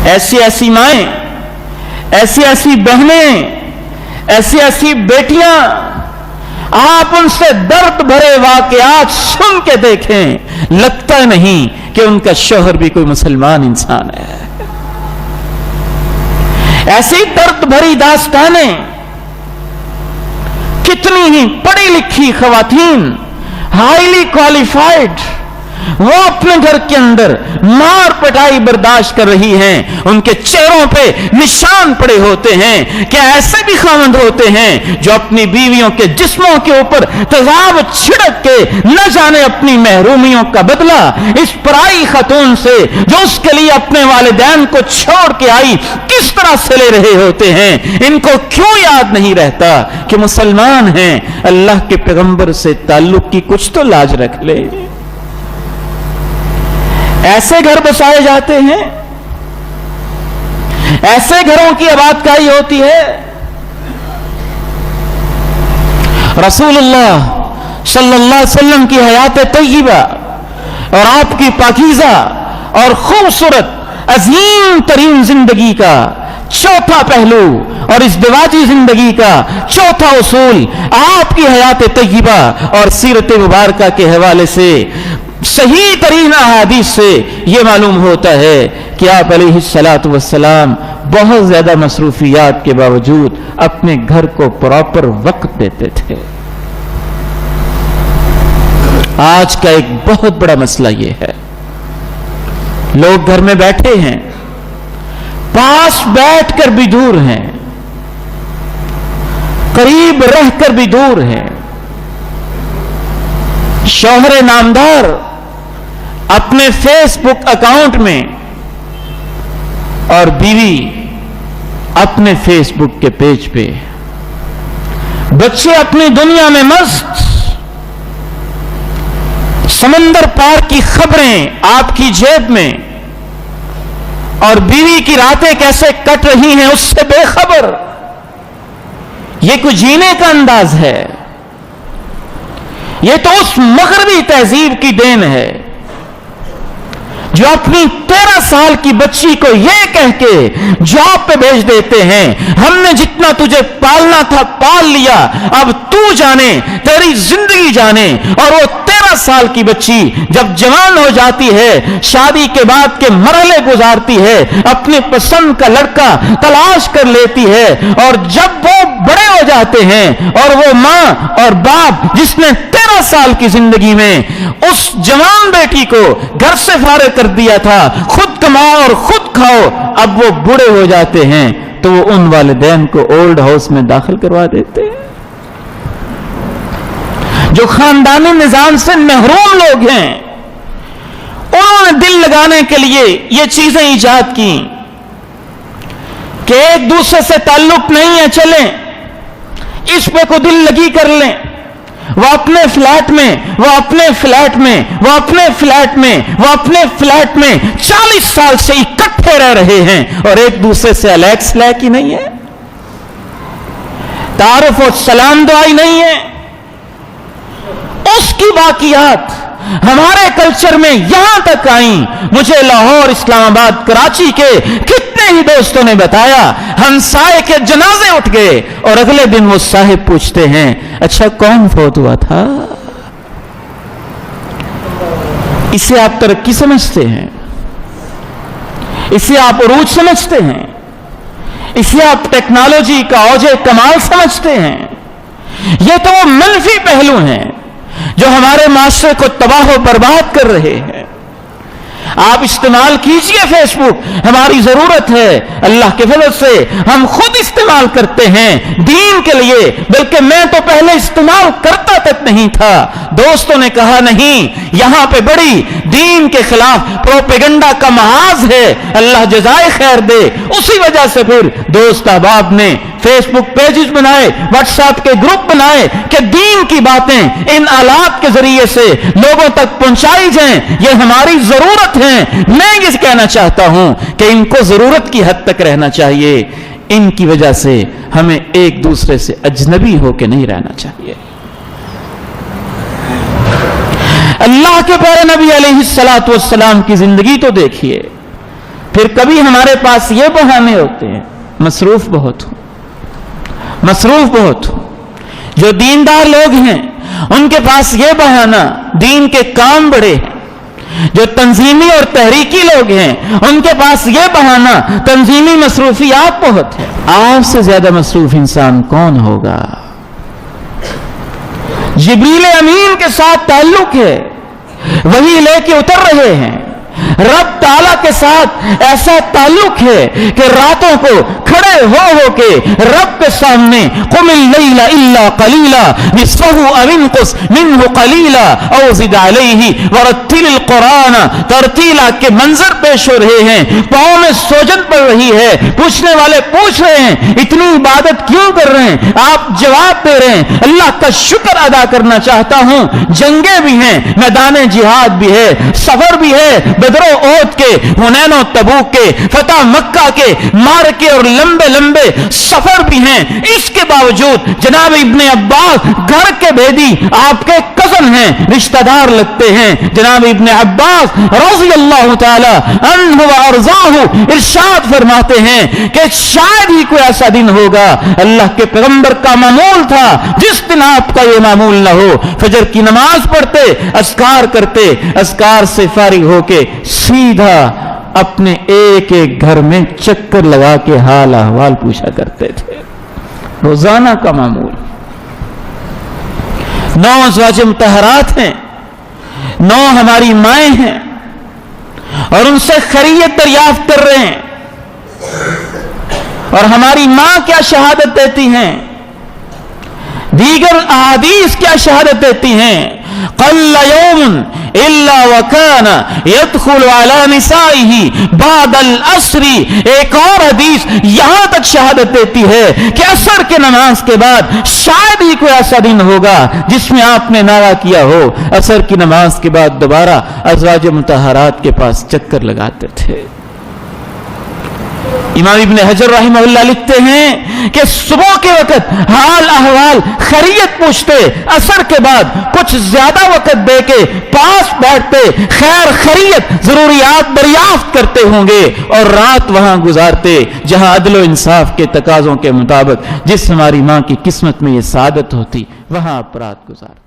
ایسی ایسی مائیں، ایسی ایسی بہنیں، ایسی ایسی بیٹیاں، آپ ان سے درد بھرے واقعات سن کے دیکھیں، لگتا نہیں کہ ان کا شوہر بھی کوئی مسلمان انسان ہے۔ ایسی درد بھری داستانیں، کتنی ہی پڑھی لکھی خواتین، ہائیلی کوالیفائڈ، وہ اپنے گھر کے اندر مار پٹائی برداشت کر رہی ہیں، ان کے چہروں پہ نشان پڑے ہوتے ہیں کہ ایسے بھی خاوند ہوتے ہیں جو اپنی بیویوں کے جسموں کے اوپر تیزاب چھڑک کے نہ جانے اپنی محرومیوں کا بدلہ اس پرائی خاتون سے جو اس کے لیے اپنے والدین کو چھوڑ کے آئی کس طرح سے لے رہے ہوتے ہیں۔ ان کو کیوں یاد نہیں رہتا کہ مسلمان ہیں، اللہ کے پیغمبر سے تعلق کی کچھ تو لاج رکھ لے۔ ایسے گھر بسائے جاتے ہیں، ایسے گھروں کی آباد کاری ہوتی ہے۔ رسول اللہ صلی اللہ علیہ وسلم کی حیات طیبہ اور آپ کی پاکیزہ اور خوبصورت عظیم ترین زندگی کا چوتھا پہلو اور ازدواجی زندگی کا چوتھا اصول آپ کی حیات طیبہ اور سیرت مبارکہ کے حوالے سے صحیح ترین احادیث سے یہ معلوم ہوتا ہے کہ آپ علیہ الصلوۃ والسلام بہت زیادہ مصروفیات کے باوجود اپنے گھر کو پراپر وقت دیتے تھے۔ آج کا ایک بہت بڑا مسئلہ یہ ہے، لوگ گھر میں بیٹھے ہیں، پاس بیٹھ کر بھی دور ہیں، قریب رہ کر بھی دور ہیں۔ شوہر نامدار اپنے فیس بک اکاؤنٹ میں اور بیوی اپنے فیس بک کے پیج پہ، بچے اپنی دنیا میں مست، سمندر پار کی خبریں آپ کی جیب میں، اور بیوی کی راتیں کیسے کٹ رہی ہیں اس سے بے خبر۔ یہ کوئی جینے کا انداز ہے؟ یہ تو اس مغربی تہذیب کی دین ہے جو اپنی 13 سال کی بچی کو یہ کہہ کے جاب پہ بھیج دیتے ہیں، ہم نے جتنا تجھے پالنا تھا پال لیا، اب تو جانے، تیری زندگی جانے۔ اور وہ 13 سال کی بچی جب جوان ہو جاتی ہے، شادی کے بعد کے مرحلے گزارتی ہے، اپنی پسند کا لڑکا تلاش کر لیتی ہے، اور جب وہ بڑے ہو جاتے ہیں اور وہ ماں اور باپ جس نے 13 سال کی زندگی میں اس جوان بیٹی کو گھر سے فارغ کر دیا تھا، خود کماؤ اور خود کھاؤ، اب وہ بوڑھے ہو جاتے ہیں تو وہ ان والدین کو اولڈ ہاؤس میں داخل کروا دیتے ہیں۔ جو خاندانی نظام سے محروم لوگ ہیں، انہوں نے دل لگانے کے لیے یہ چیزیں ایجاد کی کہ ایک دوسرے سے تعلق نہیں ہے، چلیں اس پہ کو دل لگی کر لیں، وہ اپنے فلیٹ میں، وہ اپنے فلیٹ میں، وہ اپنے فلیٹ میں، وہ اپنے فلیٹ میں 40 سال سے اکٹھے رہ رہے ہیں اور ایک دوسرے سے الیکس لیک ہی نہیں ہے، تعارف و سلام دعائی نہیں ہے۔ اس کی باقیات ہمارے کلچر میں یہاں تک آئیں۔ مجھے لاہور، اسلام آباد، کراچی کے کتنے ہی دوستوں نے بتایا، ہمسائے کے جنازے اٹھ گئے اور اگلے دن وہ صاحب پوچھتے ہیں اچھا کون فوت ہوا تھا؟ اسے آپ ترقی سمجھتے ہیں؟ اسے آپ عروج سمجھتے ہیں؟ اسے آپ ٹیکنالوجی کا اوج کمال سمجھتے ہیں؟ یہ تو وہ منفی پہلو ہیں جو ہمارے معاشرے کو تباہ و برباد کر رہے ہیں۔ آپ استعمال کیجئے فیس بک، ہماری ضرورت ہے، اللہ کے فضل سے ہم خود استعمال کرتے ہیں دین کے لیے، بلکہ میں تو پہلے استعمال کرتا تک نہیں تھا۔ دوستوں نے کہا نہیں، یہاں پہ بڑی دین کے خلاف پروپیگنڈا کا محاذ ہے، اللہ جزائے خیر دے۔ اسی وجہ سے پھر دوست احباب نے فیس بک پیجز بنائے، واٹس ایپ کے گروپ بنائے کہ دین کی باتیں ان آلات کے ذریعے سے لوگوں تک پہنچائی جائیں۔ یہ ہماری ضرورت ہے۔ میں یہ کہنا چاہتا ہوں کہ ان کو ضرورت کی حد تک رہنا چاہیے، ان کی وجہ سے ہمیں ایک دوسرے سے اجنبی ہو کے نہیں رہنا چاہیے۔ اللہ کے پیارے نبی علیہ الصلوۃ والسلام کی زندگی تو دیکھیے، پھر کبھی ہمارے پاس یہ بہانے ہوتے ہیں، مصروف بہت ہو۔ جو دیندار لوگ ہیں ان کے پاس یہ بہانہ، دین کے کام بڑے ہیں۔ جو تنظیمی اور تحریکی لوگ ہیں ان کے پاس یہ بہانہ، تنظیمی مصروفیات بہت ہے۔ آپ سے زیادہ مصروف انسان کون ہوگا؟ جبریل امین کے ساتھ تعلق ہے، وہی لے کے اتر رہے ہیں۔ رب تعالیٰ کے ساتھ ایسا تعلق ہے کہ راتوں کو کھڑے ہو کے رب کے سامنے قم اللیل الا قلیلا نصفہ او انقص منہ قلیلا او زد علیہ ورتل القرآن ترتیلا کے منظر پیش ہو رہے ہیں۔ پاؤں میں سوجن پڑ رہی ہے، پوچھنے والے پوچھ رہے ہیں اتنی عبادت کیوں کر رہے ہیں؟ آپ جواب دے رہے ہیں اللہ کا شکر ادا کرنا چاہتا ہوں۔ جنگیں بھی ہیں، میدان جہاد بھی ہے، سفر بھی ہے، بدر و احد کے، حنین و تبوک کے، فتح مکہ کے، مارکے اور لمبے لمبے سفر بھی ہیں۔ اس کے باوجود جناب ابن عباس گھر کے بھیدی آپ کے کزن ہیں، رشتہ دار لگتے ہیں۔ جناب ابن عباس رضی اللہ تعالی عنہ وارضاہ ارشاد فرماتے ہیں کہ شاید ہی کوئی ایسا دن ہوگا، اللہ کے پیغمبر کا معمول تھا، جس دن آپ کا یہ معمول نہ ہو۔ فجر کی نماز پڑھتے، اذکار کرتے، اذکار سے فارغ ہو کے سیدھا اپنے ایک ایک گھر میں چکر لگا کے حال احوال پوچھا کرتے تھے، روزانہ کا معمول۔ 9 ازواج مطہرات ہیں، 9 ہماری مائیں ہیں، اور ان سے خیریت دریافت کر رہے ہیں۔ اور ہماری ماں کیا شہادت دیتی ہیں، دیگر احادیث کیا شہادت دیتی ہیں؟ قل یوم الا وکان يدخل على نسائه بعد العصر۔ ایک اور حدیث یہاں تک شہادت دیتی ہے کہ عصر کے نماز کے بعد شاید ہی کوئی ایسا دن ہوگا جس میں آپ نے نعرہ کیا ہو۔ عصر کی نماز کے بعد دوبارہ ازواج مطہرات کے پاس چکر لگاتے تھے۔ امام ابن حجر رحمہ اللہ لکھتے ہیں کہ صبح کے وقت حال احوال خیریت پوچھتے، عصر کے بعد کچھ زیادہ وقت دے کے پاس بیٹھتے، خیر خیریت ضروریات دریافت کرتے ہوں گے، اور رات وہاں گزارتے جہاں عدل و انصاف کے تقاضوں کے مطابق جس ہماری ماں کی قسمت میں یہ سعادت ہوتی، وہاں آپ رات گزارتے۔